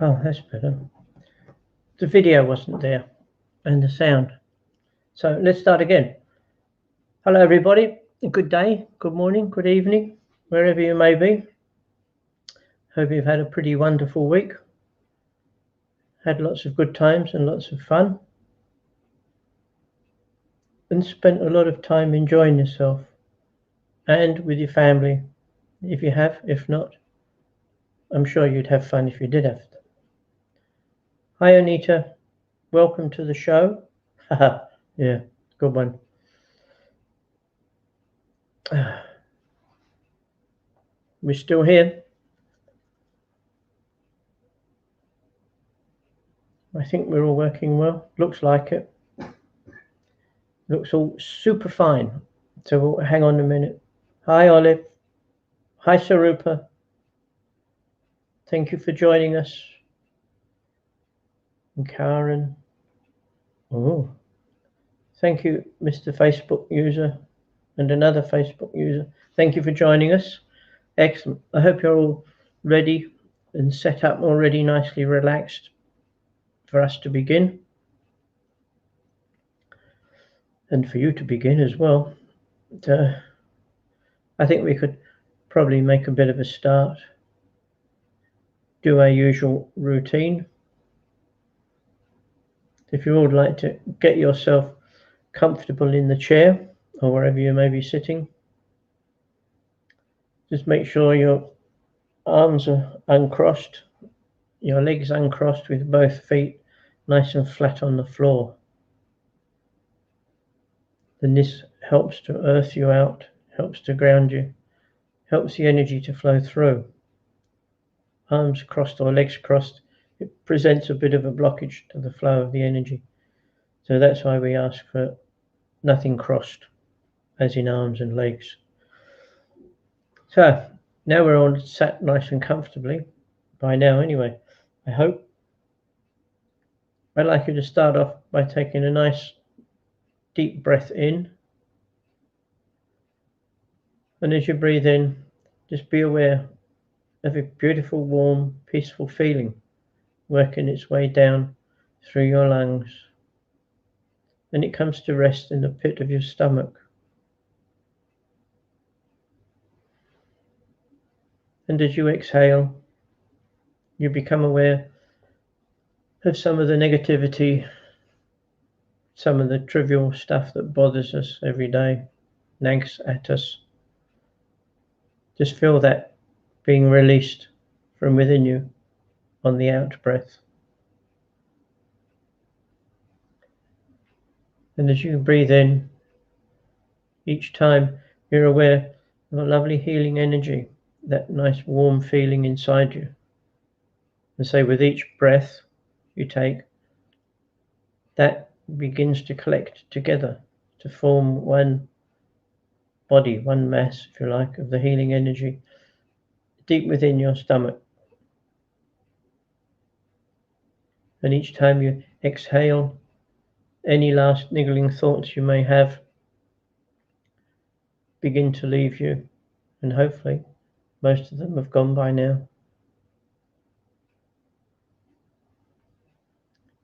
Oh, that's better. The video wasn't there and the sound. So let's start again. Hello, everybody. Good day, good morning, good evening, wherever you may be. Hope you've had a pretty wonderful week. Had lots of good times and lots of fun. And spent a lot of time enjoying yourself and with your family, if you have. If not, I'm sure you'd have fun if you did have. Hi, Anita. Welcome to the show. Haha, yeah, good one. We're still here. I think we're all working well. Looks like it. Looks all super fine. So we'll hang on a minute. Hi, Olive. Hi, Sarupa. Thank you for joining us. And Karen. Oh, thank you, Mr. Facebook user and another Facebook user. Thank you for joining us. Excellent. I hope you're all ready and set up, already nicely relaxed for us to begin. And for you to begin as well. I think we could probably make a bit of a start. Do our usual routine. If you would like to get yourself comfortable in the chair or wherever you may be sitting, just make sure your arms are uncrossed, your legs uncrossed with both feet nice and flat on the floor. Then this helps to earth you out, helps to ground you, helps the energy to flow through. Arms crossed or legs crossed, it presents a bit of a blockage to the flow of the energy. So that's why we ask for nothing crossed, as in arms and legs. So now we're all sat nice and comfortably, by now anyway, I hope. I'd like you to start off by taking a nice deep breath in. And as you breathe in, just be aware of a beautiful, warm, peaceful feeling working its way down through your lungs. And it comes to rest in the pit of your stomach. And as you exhale, you become aware of some of the negativity, some of the trivial stuff that bothers us every day, nags at us. Just feel that being released from within you on the out breath. And as you breathe in, each time you're aware of a lovely healing energy, that nice warm feeling inside you. And so with each breath you take, that begins to collect together to form one body, one mass, if you like, of the healing energy deep within your stomach. And each time you exhale, any last niggling thoughts you may have begin to leave you, and hopefully most of them have gone by now.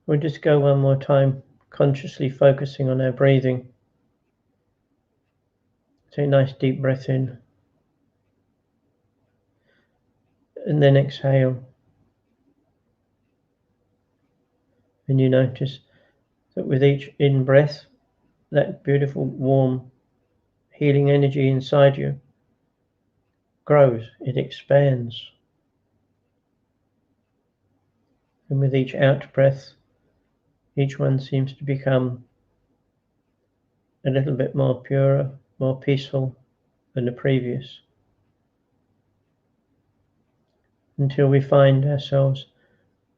We'll just go one more time, consciously focusing on our breathing. Take a nice deep breath in, and then exhale. And you notice that with each in-breath, that beautiful, warm, healing energy inside you grows, it expands. And with each out-breath, each one seems to become a little bit more purer, more peaceful than the previous, until we find ourselves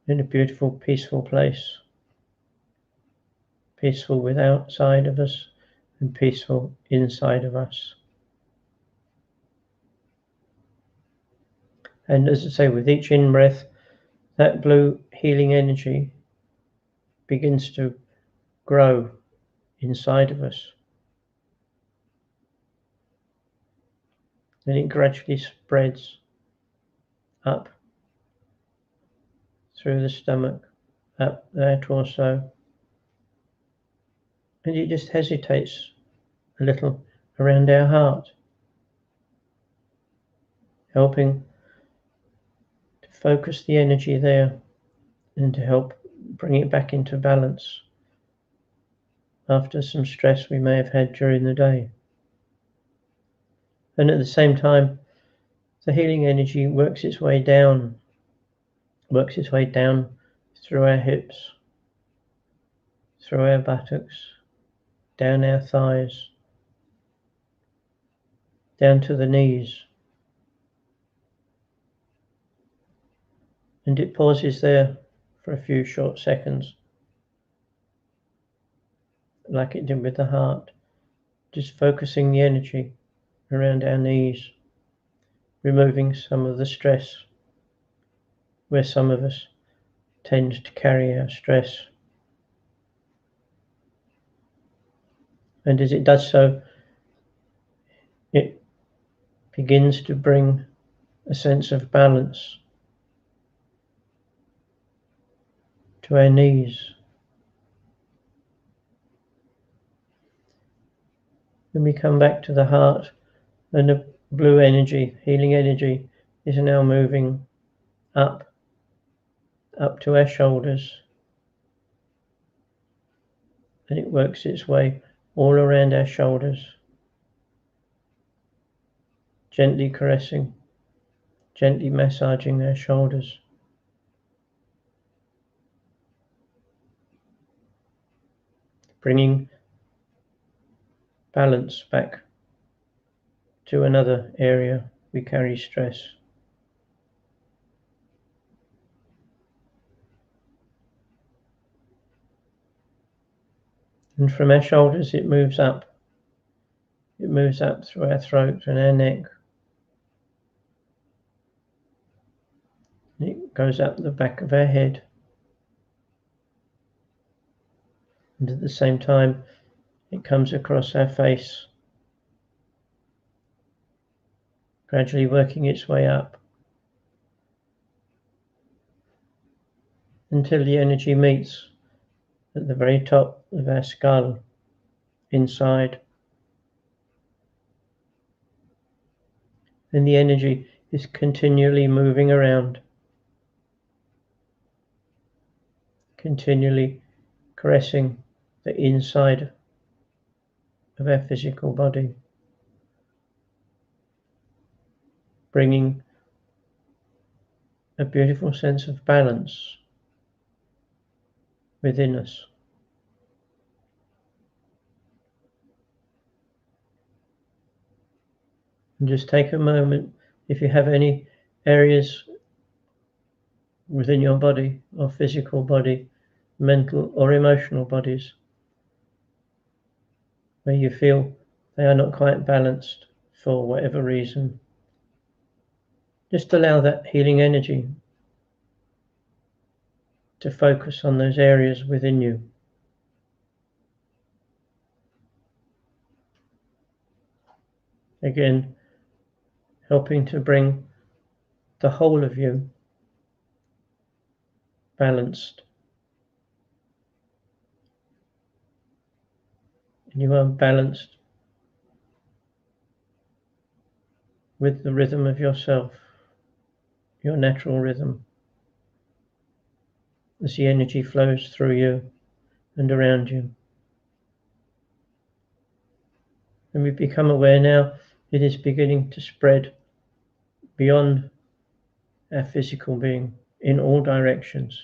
in a beautiful, peaceful place. Peaceful with outside of us and peaceful inside of us. And as I say, with each in-breath, that blue healing energy begins to grow inside of us. And it gradually spreads up through the stomach, up their torso, and it just hesitates a little around our heart, helping to focus the energy there and to help bring it back into balance after some stress we may have had during the day. And at the same time, the healing energy works its way down through our hips, through our buttocks, down our thighs, down to the knees. And it pauses there for a few short seconds, like it did with the heart, just focusing the energy around our knees, removing some of the stress where some of us tend to carry our stress. And as it does so, it begins to bring a sense of balance to our knees. Then we come back to the heart, and the blue energy, healing energy, is now moving up to our shoulders, and it works its way all around our shoulders, gently caressing, gently massaging our shoulders. Bringing balance back to another area we carry stress. And from our shoulders it moves up. It moves up through our throat and our neck. It goes up the back of our head. And at the same time, it comes across our face, gradually working its way up until the energy meets at the very top of our skull, inside. And the energy is continually moving around, continually caressing the inside of our physical body, bringing a beautiful sense of balance within us. And just take a moment, if you have any areas within your body or physical body, mental or emotional bodies, where you feel they are not quite balanced for whatever reason, just allow that healing energy to focus on those areas within you. Again, helping to bring the whole of you balanced. And you are balanced with the rhythm of yourself, your natural rhythm, as the energy flows through you and around you. And we become aware now it is beginning to spread beyond our physical being in all directions.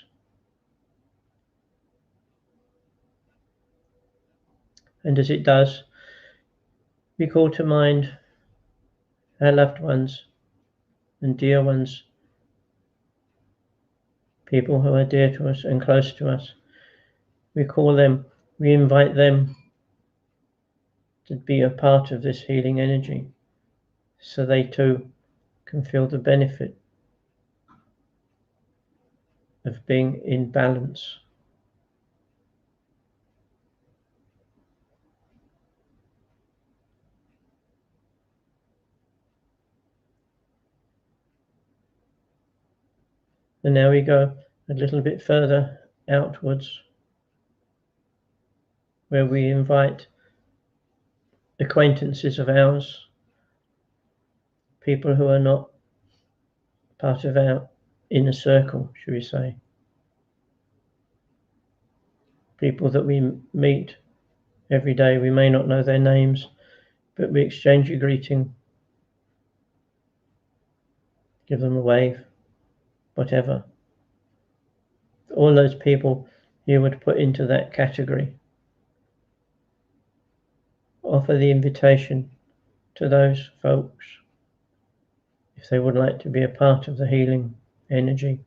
And as it does, we call to mind our loved ones and dear ones, people who are dear to us and close to us. We call them, we invite them to be a part of this healing energy, so they too can feel the benefit of being in balance. And now we go a little bit further outwards, where we invite acquaintances of ours, people who are not part of our inner circle, should we say, people that we meet every day. We may not know their names, but we exchange a greeting, give them a wave, whatever. All those people you would put into that category. Offer the invitation to those folks if they would like to be a part of the healing energy.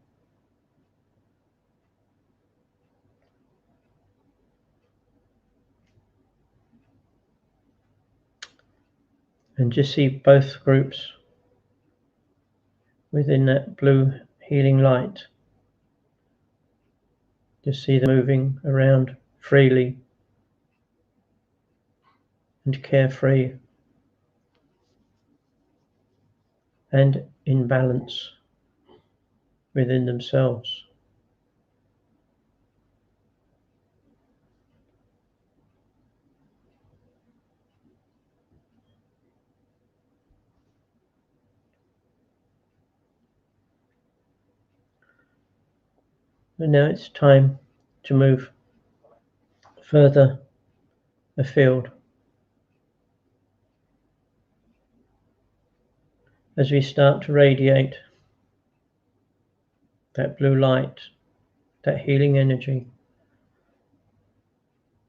And just see both groups within that blue healing light. Just see them moving around freely and carefree and in balance within themselves. And now it's time to move further afield. As we start to radiate that blue light, that healing energy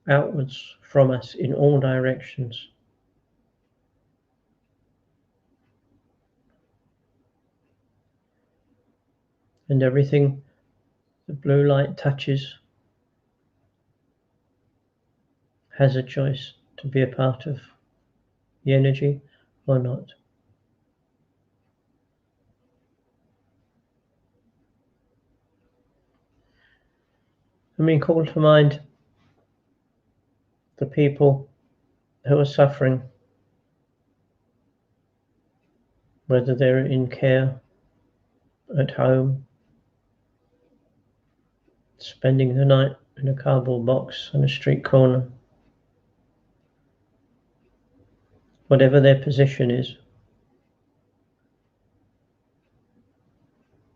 outwards from us in all directions. And everything the blue light touches has a choice to be a part of the energy or not. And we call to mind the people who are suffering, whether they're in care, at home, spending the night in a cardboard box on a street corner. Whatever their position is,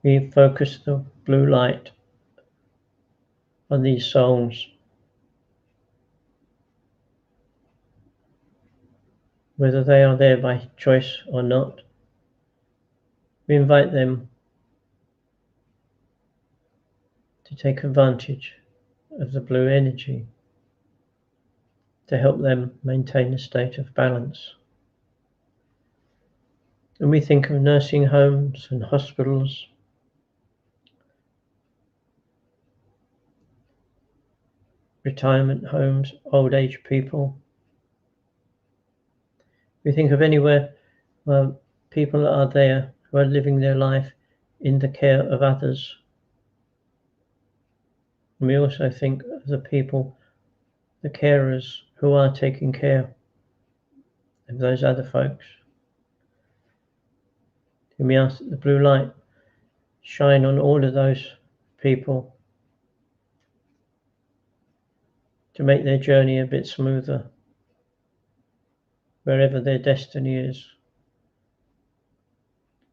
we focus the blue light on these souls, whether they are there by choice or not. We invite them to take advantage of the blue energy to help them maintain a state of balance. And we think of nursing homes and hospitals, retirement homes, old age people. We think of anywhere where people are there who are living their life in the care of others. And we also think of the people, the carers, who are taking care of those other folks. And we ask that the blue light shine on all of those people to make their journey a bit smoother, wherever their destiny is.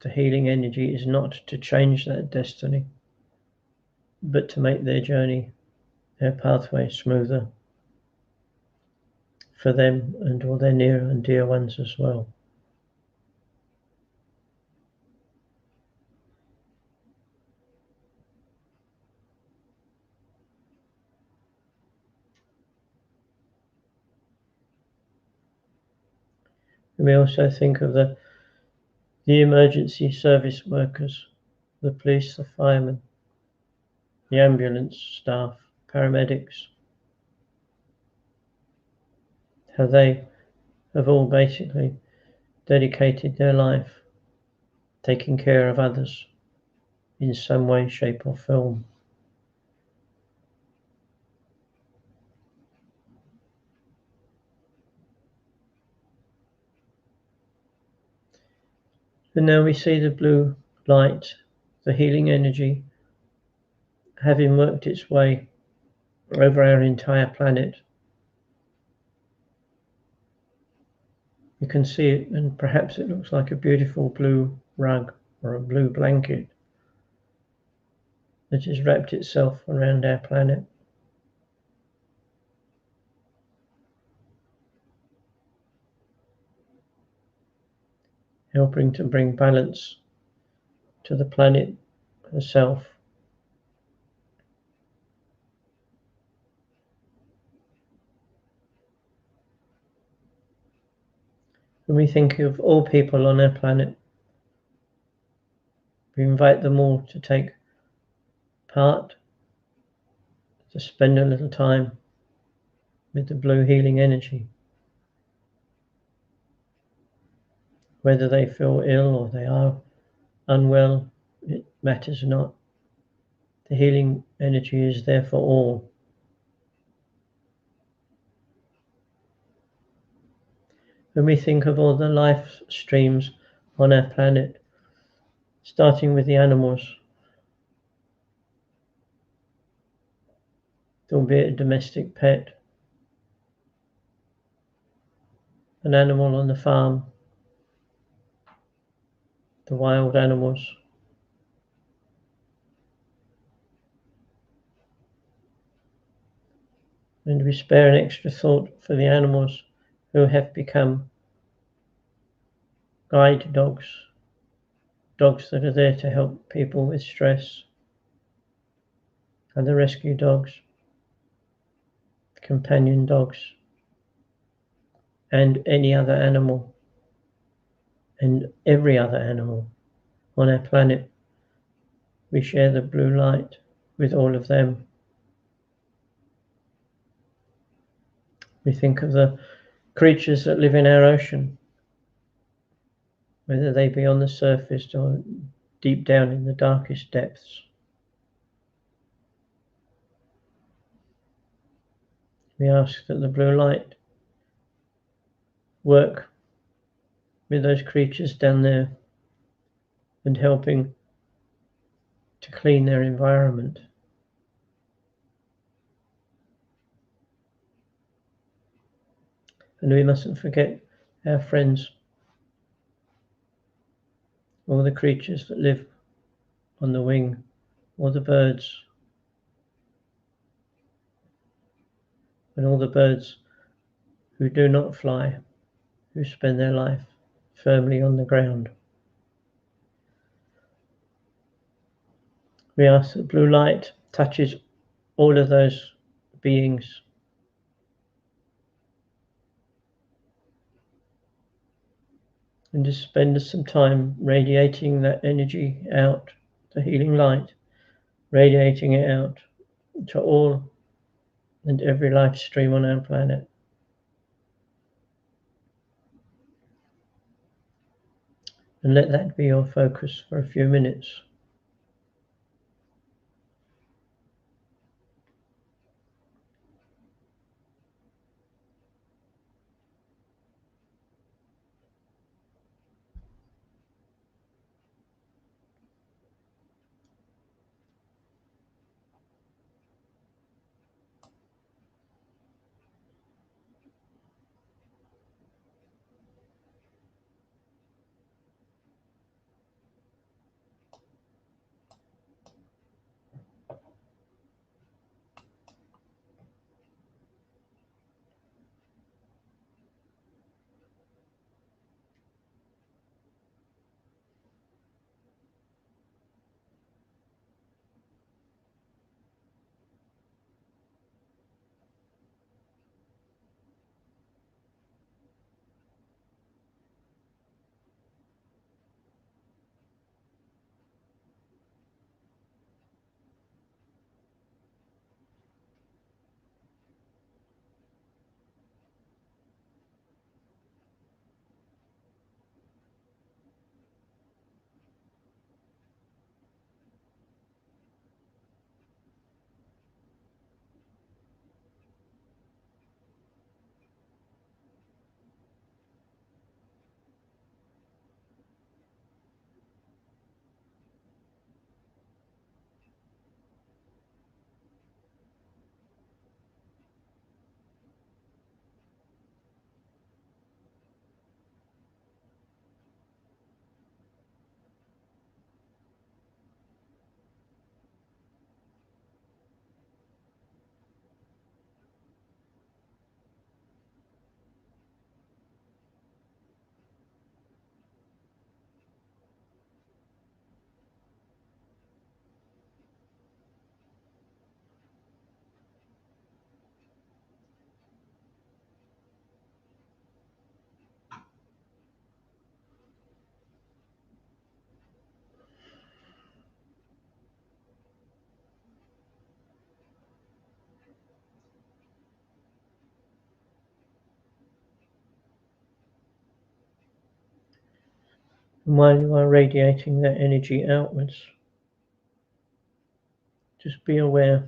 The healing energy is not to change that destiny, but to make their journey, their pathway smoother for them and all their near and dear ones as well. And we also think of the emergency service workers, the police, the firemen, the ambulance staff, paramedics, how they have all basically dedicated their life taking care of others in some way, shape or form. And now we see the blue light, the healing energy, having worked its way over our entire planet. You can see it, and perhaps it looks like a beautiful blue rug or a blue blanket that has wrapped itself around our planet. Helping to bring balance to the planet herself. When we think of all people on our planet, we invite them all to take part, to spend a little time with the blue healing energy. Whether they feel ill or they are unwell, it matters not. The healing energy is there for all. When we think of all the life streams on our planet, starting with the animals, albeit a domestic pet, an animal on the farm, the wild animals, and we spare an extra thought for the animals who have become guide dogs, dogs that are there to help people with stress, and the rescue dogs, companion dogs, and any other animal, and every other animal on our planet. We share the blue light with all of them. We think of the creatures that live in our ocean, whether they be on the surface or deep down in the darkest depths. We ask that the blue light work with those creatures down there and helping to clean their environment. And we mustn't forget our friends, all the creatures that live on the wing, all the birds, and all the birds who do not fly, who spend their life firmly on the ground. We ask that blue light touches all of those beings, and just spend some time radiating that energy out, the healing light, radiating it out to all and every life stream on our planet. And let that be your focus for a few minutes. And while you are radiating that energy outwards, just be aware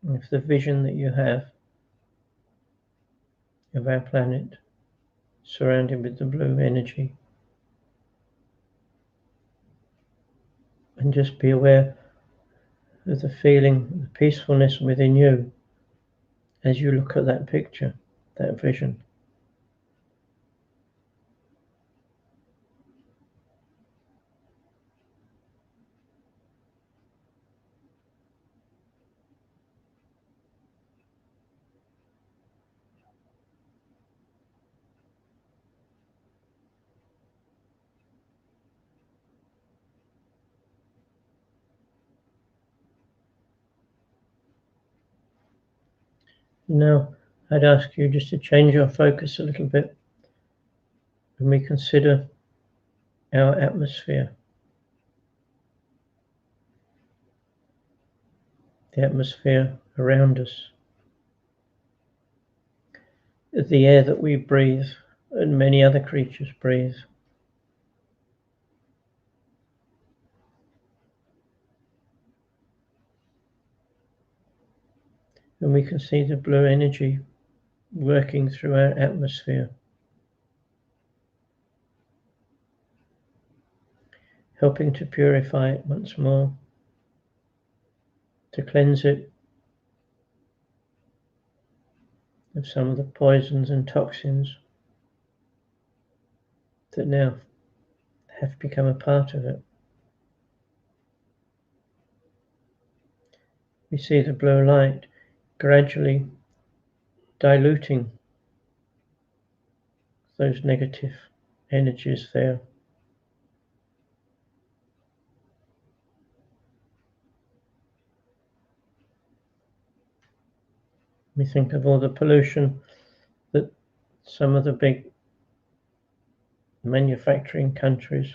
of the vision that you have of our planet surrounded with the blue energy. And just be aware of the feeling, the peacefulness within you as you look at that picture, that vision. Now, I'd ask you just to change your focus a little bit when we consider our atmosphere. The atmosphere around us. The air that we breathe and many other creatures breathe. And we can see the blue energy working through our atmosphere, helping to purify it once more, to cleanse it of some of the poisons and toxins that now have become a part of it. We see the blue light gradually diluting those negative energies there. We think of all the pollution that some of the big manufacturing countries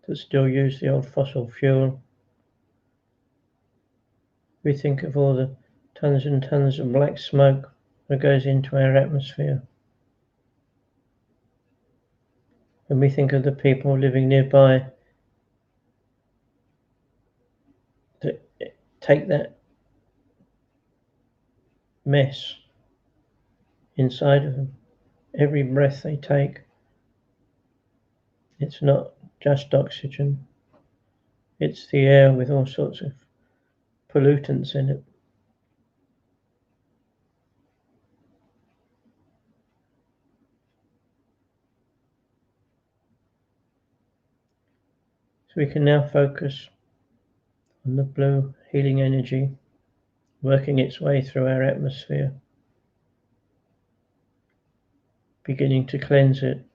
that still use the old fossil fuel. We think of all the tons and tons of black smoke that goes into our atmosphere. And we think of the people living nearby that take that mess inside of them. Every breath they take, it's not just oxygen, it's the air with all sorts of pollutants in it. So we can now focus on the blue healing energy working its way through our atmosphere, beginning to cleanse it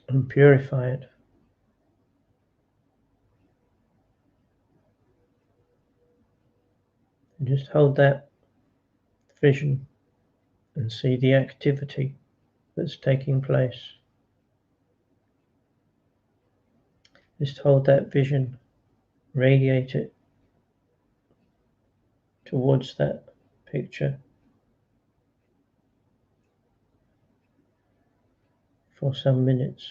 and purify it. And just hold that vision and see the activity that's taking place. Just hold that vision, radiate it towards that picture for some minutes.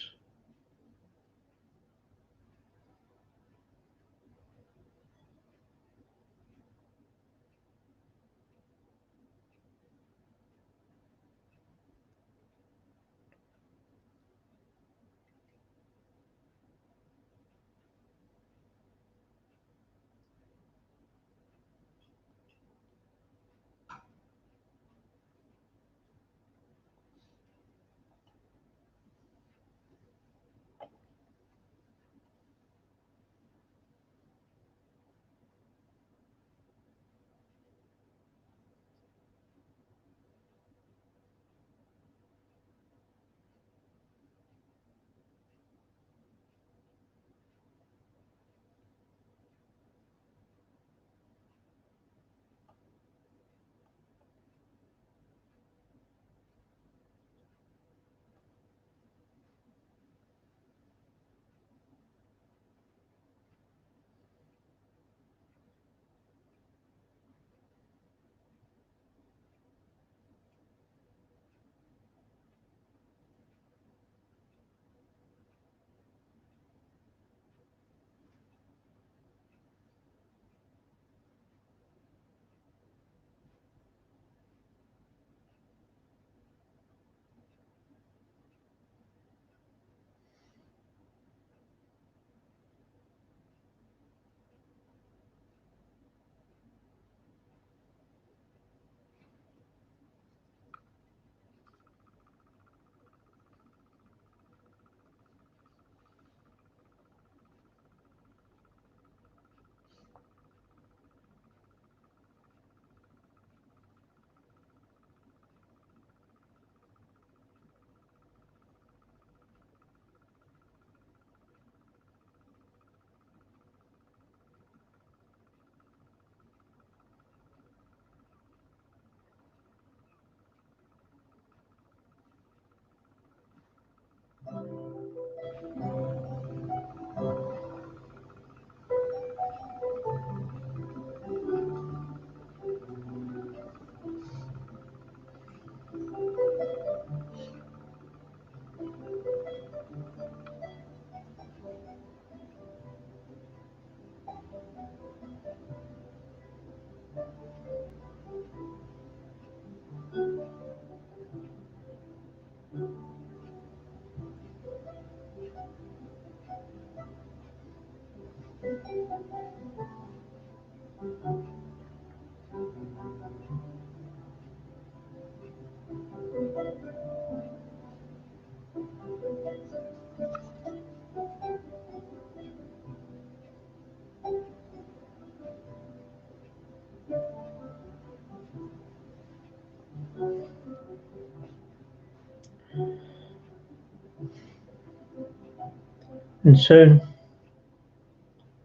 And soon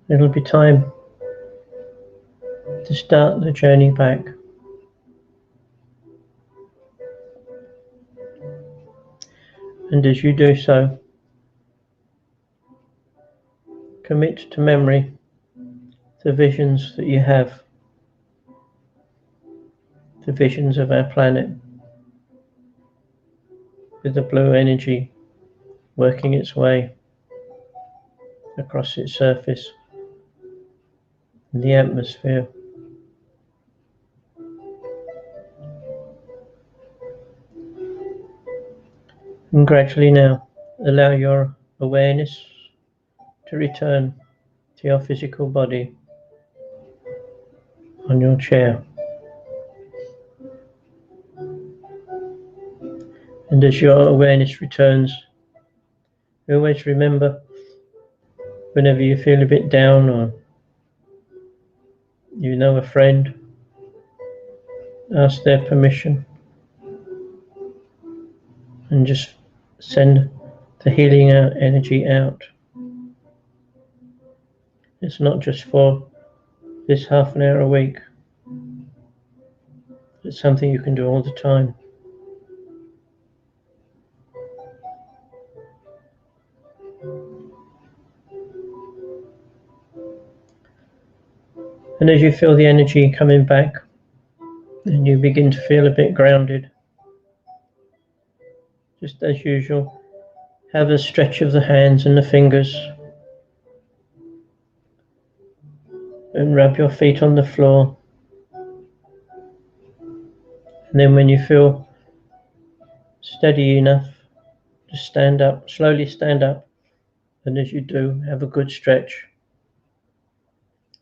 it'll be time to start the journey back. And as you do so, commit to memory the visions that you have, the visions of our planet, with the blue energy working its way across its surface in the atmosphere. And gradually now, allow your awareness to return to your physical body on your chair. And as your awareness returns, always remember, whenever you feel a bit down or you know a friend, ask their permission and just send the healing energy out. It's not just for this half an hour a week. It's something you can do all the time. And as you feel the energy coming back, and you begin to feel a bit grounded, just as usual, have a stretch of the hands and the fingers, and rub your feet on the floor. And then when you feel steady enough, just stand up, slowly stand up, and as you do, have a good stretch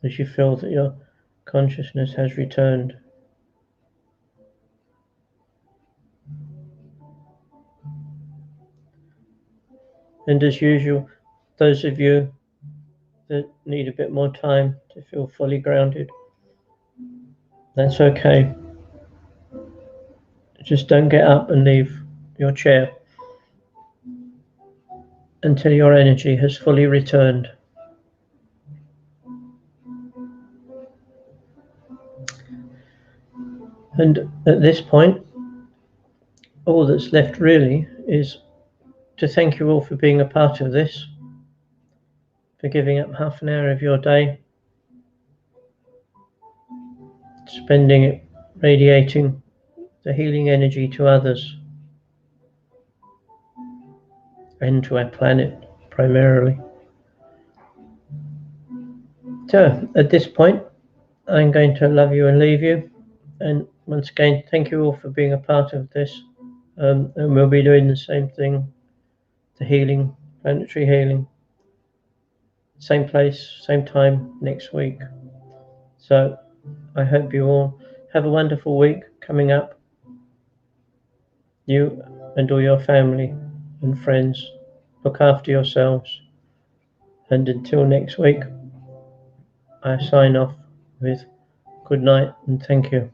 as you feel that your consciousness has returned. And as usual, those of you that need a bit more time to feel fully grounded, that's okay. Just don't get up and leave your chair until your energy has fully returned. And at this point, all that's left really is to thank you all for being a part of this, for giving up half an hour of your day, spending it radiating the healing energy to others and to our planet primarily. So at this point, I'm going to love you and leave you. And once again, thank you all for being a part of this. And we'll be doing the same thing, the healing, planetary healing, same place, same time next week. So I hope you all have a wonderful week coming up. You and all your family and friends, look after yourselves. And until next week, I sign off with good night and thank you.